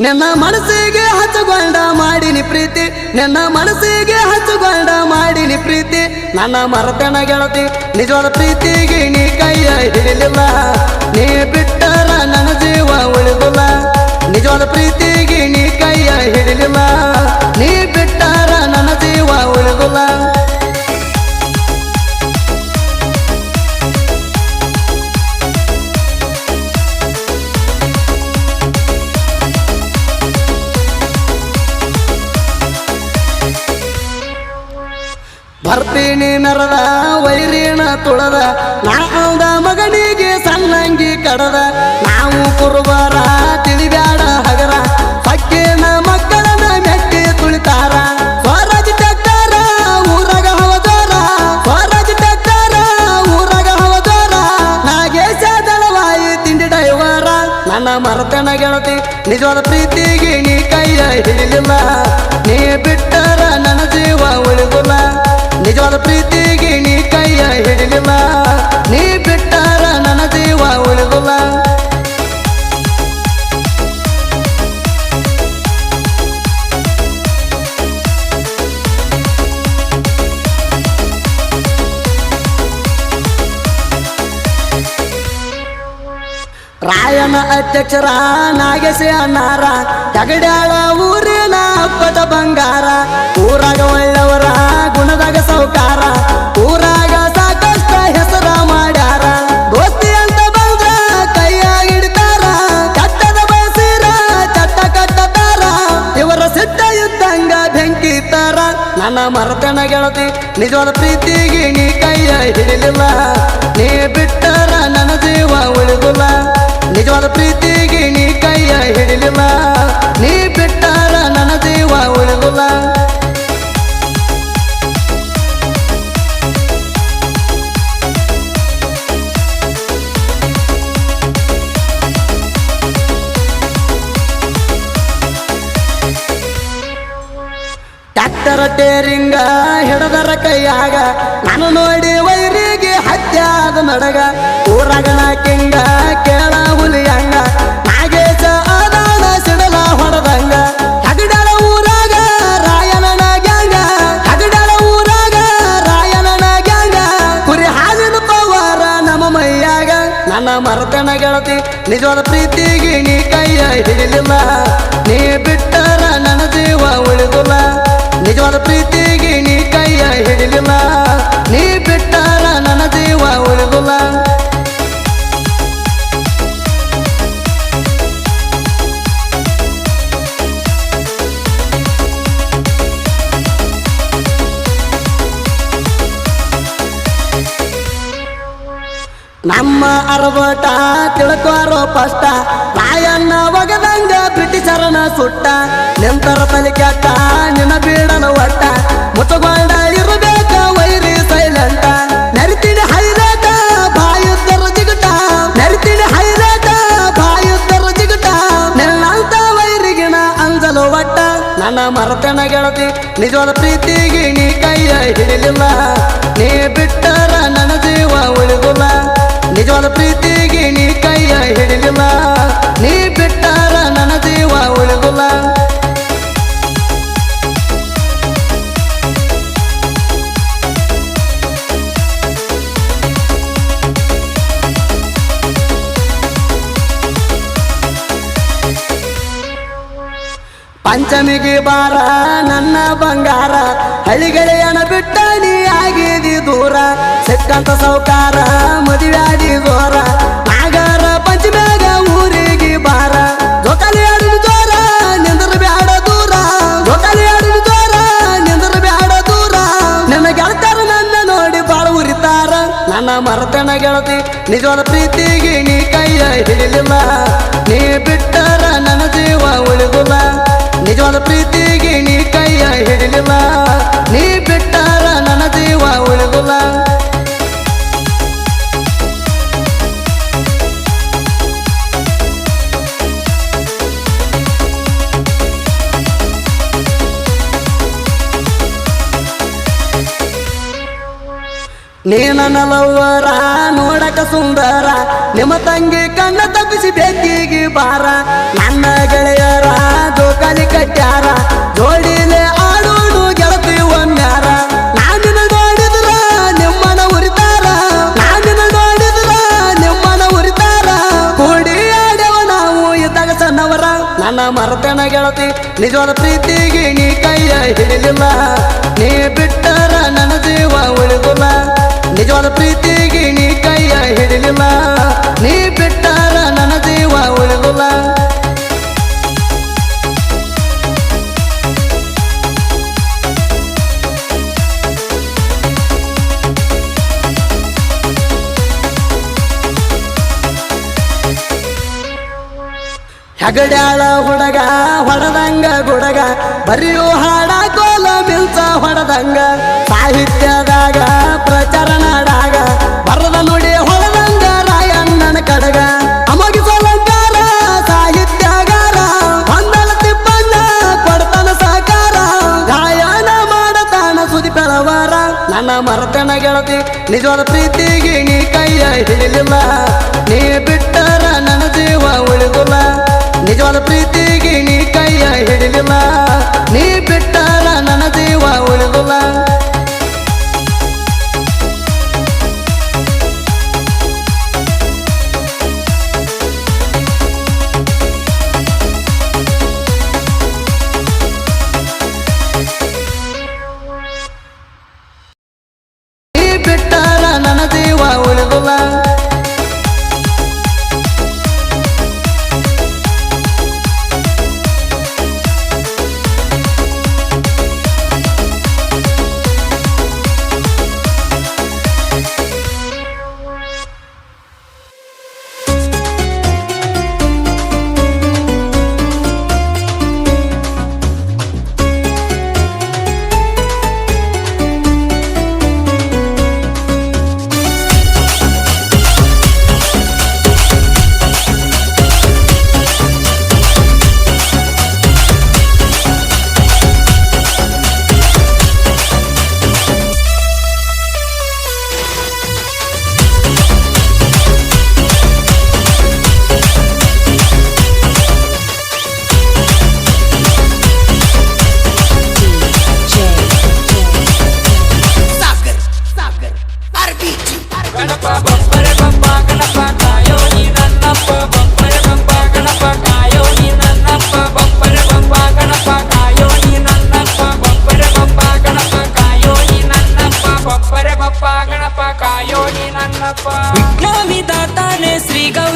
ನಿನ್ನ ಮನಸ್ಸಿಗೆ ಹಚ್ಚಗೊಂಡ ಮಾಡಿನಿ ಪ್ರೀತಿ ನಿನ್ನ ಮನಸ್ಸಿಗೆ ಹಚ್ಚಗೊಂಡ ಮಾಡಿನಿ ಪ್ರೀತಿ ನನ್ನ ಮರತನ ಗೆಳತಿ ನಿಜವಾದ ಪ್ರೀತಿಗೆ ನೀ ಕೈಯ ಹಿಡಿಲಿಲ್ಲ ನೀ ಬಿಟ್ಟರ ನನ್ನ ಜೀವ ಉಳಿದಿಲ್ಲ ನಿಜವಾದ ಪ್ರೀತಿಗೆ ನೀ ಕೈಯ ಹಿಡಿಲಿಲ್ಲ ನೀ ಬಿಟ್ಟರ ನನ್ನ ಜೀವ ಉಳಿದಿಲ್ಲ ಬರ್ತೀನಿ ಮೆರದ ವೈರಿನ ತುಳದ ನಾದ ಮಗನಿಗೆ ಸಣ್ಣಂಗಿ ಕಡದ ನಾವು ಕುರುಬರ ತಿಳಿಬ್ಯಾಡ ಹಗರ ಸಕ್ಕಿನ ಮಕ್ಕಳನ್ನ ಮೆಟ್ಟಿ ತುಳಿತಾರ ಸ್ವರಾಜ್ ಟ್ಯಾಕ್ಟರ ಊರಾಗ ಹವದೋರ ಸ್ವರಾಜ್ ಟ್ಯಾಕ್ಟರ ಊರಾಗ ಹವದೋರ ನಾಗೇಶ ದಳವಾಯಿ ತಿಂಡಿ ಡೈವರ ನನ್ನ ಮರತನ ಗೆಳತಿ ನಿಜವಾದ ಪ್ರೀತಿಗೆ ನೀ ಕೈಯ ಹಿಡಿಲಿಲ್ಲ ನೀ ಬಿಟ್ಟರ ನನ್ನ ಜೀವ ಉಳಿದಿಲ್ಲ ನಿಜವಾದ ಪ್ರೀತಿಗೆ ನೀ ಕೈಯ ಹಿಡಿಲಿಲ್ಲ ನೀ ಬಿಟ್ಟರ ನನ್ನ ಜೀವ ಉಳಿದಿಲ್ಲ ರಾಯನ ಅಧ್ಯಕ್ಷರ ನಾಗೇಶ ಅಣ್ಣಾರ ತಗಡ್ಯಾಳ ಊರಿನ ಅಪ್ಪಟ ಬಂಗಾರ ಊರಾಗ ಒಳ್ಳೆಯವರ ಗುಣದಾಗ ಸೌಕಾರ ಊರಾಗ ಸಾಕಷ್ಟ ಹೆಸರ ಮಾಡ್ಯಾರ ದೋಸ್ತಿ ಅಂತ ಬಂದ್ರ ಕೈಯಾಗ ಹಿಡಿತಾರ ಕಟ್ಟದ ಬಯಸಿರ ಚಟ್ಟ ಕಟ್ಟತಾರ ಇವರ ಸಿಟ್ಟ ಇದ್ದಂಗ ಬೆಂಕಿ ತಾರ ನನ್ನ ಮರತನ ಗೆಳತಿ ನಿಜವಾದ ಪ್ರೀತಿಗೆ ನೀ ಕೈಯ ಹಿಡಿಲಿಲ್ಲ ನೀ ಬಿಟ್ಟರ ನನ್ನ ಜೀವ ಉಳಿದಿಲ್ಲ ನಿಜವಾದ ಪ್ರೀತಿಗೆ ನೀ ಕೈಯ ಹಿಡಿಲಿಲ್ಲ ನೀ ಬಿಟ್ಟರ ನನ್ನ ಜೀವ ಉಳಿದಿಲ್ಲ ಟ್ಯಾಕ್ಟರ್ ಟೇರಿಂಗ ಹಿಡದರ ಕೈಯಾಗ ನಾನು ನೋಡಿ ವೈರಿಗೆ ಹತ್ಯಾದ ನಡಗ ಊರಗಣ ಕಿಂಗ ಕೇಳ ಹುಲಿಯಂಗ ನಾಗೇಶ ಆದಾನ ಸಿಡಲ ಹೊಡೆದಂಗ ಹಗಡಳ ಊರಾಗ ರಾಯನನ ಗ್ಯಾಂಗ ಹಗಡಳ ಊರಾಗ ರಾಯನನ ಗ್ಯಾಂಗ ಕುರಿ ಹಾಲಿನ ಪವಾರ ನಮ್ಮ ಮೈಯಾಗ ನನ್ನ ಮರತನ ಗೆಳತಿ ನಿಜವಾದ ಪ್ರೀತಿಗೆ ನೀ ಕೈಯ ಹಿಡಿಲಿಲ್ಲ ನೀ ಬಿಟ್ಟರ ನನ್ನ ಜೀವ ಉಳಿದಿಲ್ಲ ನಿಜವಾದ ಪ್ರೀತಿಗೆ ನೀ ಕೈಯ ಹಿಡಿಲಿಲ್ಲ ನೀ ಬಿಟ್ಟರ ನನ್ನ ಜೀವ ಉಳಿದಿಲ್ಲ ನಮ್ಮ ಅರಬಟ ತಿಳ್ಕೋರೋ ಪಷ್ಟ ರಾಯಣ್ಣ ಒಗದಂಗ ಬ್ರಿಟಿಷರನ ಸುಟ್ಟ ನಿಂತರ ತಲೆ ಕೆಟ್ಟ ನಿನ್ನ ಬೀಡನ ಒಟ್ಟ ಮುತ್ತಗೊಂಡ ಇರಬೇಕ ವೈರಿ ಸೈಲೆಂಟ ನರಿತೀನಿ ಹೈರೇಟ ಬಾಯುತ್ತರ ಜಿಗಟ ನರಿತೀನಿ ಹೈರೇಟ ಬಾಯುತ್ತರ ಜಿಗಟ ನಿನ್ನಂತ ವೈರಿಗಿನ ಅಂಜಲು ಒಟ್ಟ ನನ್ನ ಮರತನ ಗೆಳತಿ ನಿಜವಾದ ಪ್ರೀತಿಗೆ ನೀ ಕೈಯ ಹಿಡಿಲಿಲ್ಲ ನೀ ಬಿಟ್ಟರ ನನ್ನ ಜೀವ ಉಳಿದಿಲ್ಲ ನಿಜವಾದ ಪ್ರೀತಿಗೆ ನೀ ಕೈಯ ಹಿಡಿಲಿಲ್ಲ ನೀ ಬಿಟ್ಟರ ನನ್ನ ಜೀವ ಉಳಿದಿಲ್ಲ ಪಂಚಮಿಗೆ ಬಾರ ನನ್ನ ಬಂಗಾರ ಹಳ್ಳಿಗೆಳೆಯನ ಬಿಟ್ಟ ನೀ ಆಗಿದಿ ದೂರ ಸಿಕ್ಕಂತ ಸೌಕಾರ ಮದುವ್ಯಾದಿ ಜೋರ ನಾಗರ ಪಂಚಮ್ಯಾಗ ಊರಿಗೆ ಬಾರ ಜೊಕಾಲಿ ಆಡಿನ ಜೋರ ನಿಂದ್ರ ಬ್ಯಾಡ ದೂರ ಜೊಕಾಲಿ ಆಡಿನ ಜೋರ ನಿಂದ್ರ ಬ್ಯಾಡ ದೂರ ನನ್ನ ಗೆಳತಾರ ನನ್ನ ನೋಡಿ ಬಾಳ ಉರಿತಾರ ನನ್ನ ಮರತನ ಗೆಳತಿ ನಿಜವಾದ ಪ್ರೀತಿಗೆ ನೀ ಕೈಯ ಹಿಡಿಲಿಲ್ಲ ನೀ ಬಿಟ್ಟರ ನನ್ನ ಜೀವ ಉಳಿದಿಲ್ಲ ನಿಜವಾದ ಪ್ರೀತಿಗೆ ನೀ ಕೈಯ ಹಿಡಿಲಿಲ್ಲ ನೀ ಬಿಟ್ಟರ ನನ್ನ ಜೀವ ಉಳಿದಿಲ್ಲ ನೀ ನನ್ನ ಲವ್ವರ ನೋಡಕ ಸುಂದರ ನಿಮ್ಮ ತಂಗಿ ಕಣ್ಣ ತಪ್ಪಿಸಿ ಬೆಕ್ಕಿಗೆ ಬಾರ ನನ್ನ ಗೆಳೆಯರ ಮರತನ ಗೆಳತಿ ನಿಜವಾದ ಪ್ರೀತಿಗೆ ನೀ ಕೈಯ ಹಿಡಿಲಿಲ್ಲ ನೀ ಬಿಟ್ಟರ ನನ್ನ ಜೀವ ಉಳಿದಿಲ್ಲ ನಿಜವಾದ ಪ್ರೀತಿಗೆ ನೀ ಕೈಯ ಹಿಡಿಲಿಲ್ಲ ನೀ ಬಿಟ್ಟರ ನನ್ನ ಜೀವ ಉಳಿದಿಲ್ಲ ಹೆಗಡ್ಯಾಳ ಹುಡುಗ ಹೊಡೆದಂಗ ಗುಡಗ ಬರಿಯೋ ಹಾಡ ಕೋಲ ಮಿಲ್ಸ ಹೊಡೆದಂಗ ಸಾಹಿತ್ಯದಾಗ ಪ್ರಚಾರನಾಡಾಗ ಬರದ ನುಡಿ ಹೊಡೆದಂಗ ರಾಯಣ್ಣನ ಕಡಗ ಅಮಗಿಸಲಂಕಾರ ಸಾಹಿತ್ಯಗಾರ ಹೊಂದಲ ತಿಪ್ಪಣ್ಣ ಕೊಡ್ತಾನ ಸಾಕಾರ ಗಾಯನ ಮಾಡತಾನ ಸುದಿ ಬೆಳವಾರ ನನ್ನ ಮರತನ ಗೆಳತಿ ನಿಜವಾದ ಪ್ರೀತಿಗೆ ನೀ ಕೈಯ ಹಿಡಿಲಿಲ್ಲ ನೀ ಬಿಟ್ಟರ ನನ್ನ ಜೀವ ಉಳಿದಿಲ್ಲ ನಿಜವಾದ ಪ್ರೀತಿಗೆ ನೀ ಕೈಯ ಹಿಡಿಲಿಲ್ಲ ನೀ ಬಿಟ್ಟರ ನನ್ನ ಜೀವ ಉಳಿದಿಲ್ಲ ನೀ ಬಿಟ್ಟರ ನನ್ನ ಜೀವ ಉಳಿದಿಲ್ಲ विघ्नविधाताने श्री गौरी